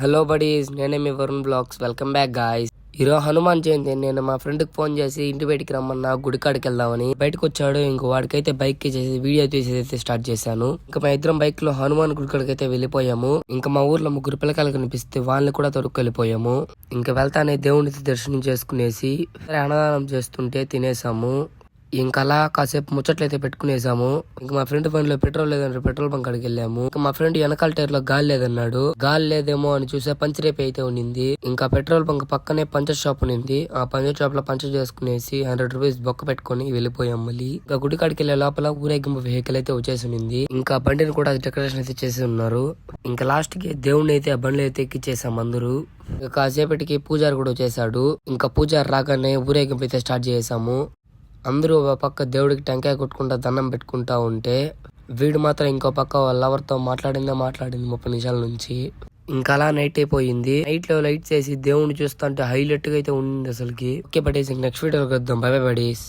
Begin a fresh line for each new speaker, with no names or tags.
Hello buddies, నేనే మీ Varun blogs. Welcome back guys. ఈరోజు హనుమాన్ జయంతి. నేను మా ఫ్రెండ్ కి ఫోన్ చేసి ఇంటి బయటికి రమ్మన్నా గుడికాడికి వెళ్దామని బయటకు వచ్చాడు. ఇంకో వాడికైతే బైక్ కి చేసి వీడియో తీసేది స్టార్ట్ చేశాను. ఇంకా మా ఇద్దరం బైక్ లో హనుమాన్ గుడికాడికి అయితే వెళ్ళిపోయాము. ఇంకా మా ఊర్లో ముగ్గురు పిల్లకాయలు కనిపిస్తే వాళ్ళని కూడా తొడుక్కు వెళ్ళిపోయాము. ఇంకా వెళ్తానే దేవుడిని దర్శనం చేసుకునేసి అన్నదానం చేస్తుంటే తినేసాము. ఇంకా అలా కాసేపు ముచ్చట్లయితే పెట్టుకునేసాము. ఇంకా మా ఫ్రెండ్ బండి లో పెట్రోల్ లేదంటే పెట్రోల్ బంక్ అడిగి వెళ్ళాము. ఇంకా మా ఫ్రెండ్ వెనకాల టైర్ లో గాలి లేదన్నాడు. గాలి లేదేమో అని చూసే పంచర్ అయితే ఉన్నింది. ఇంకా పెట్రోల్ బంక్ పక్కనే పంచర్ షాప్ ఉన్నింది. ఆ పంచర్ షాప్ లో పంచర్ చేసుకునేసి 100 రూపీస్ బొక్క పెట్టుకుని వెళ్ళిపోయాం. మళ్ళీ ఇంకా గుడి కాడికి వెళ్లే లోపల ఊరేగింపు వెహికల్ అయితే వచ్చేసి ఉన్నింది. ఇంకా బండిని కూడా డెకరేషన్ అయితే చేసి ఉన్నారు. ఇంకా లాస్ట్ కి దేవుడిని అయితే ఆ బండ్లు అయితే ఎక్కిచ్చేసాం అందరూ. కాసేపటికి పూజారి కూడా వచ్చేసాడు. ఇంకా పూజారి రాగానే ఊరేగింపు అయితే స్టార్ట్ చేసాము. అందరూ ఒక పక్క దేవుడికి టెంకాయ కొట్టుకుంటా దండం పెట్టుకుంటా ఉంటే వీడు మాత్రం ఇంకో పక్క వాళ్ళ లవర్తో మాట్లాడింది 30 నిమిషాల నుంచి. ఇంకా అలా నైట్ అయిపోయింది. నైట్ లో లైట్స్ వేసి దేవుడిని చూస్తా అంటే హైలైట్ గా అయితే ఉంది అసలుకి. ఓకే బడీస్, నెక్స్ట్ వీడియోకి వద్దాం. By by buddies.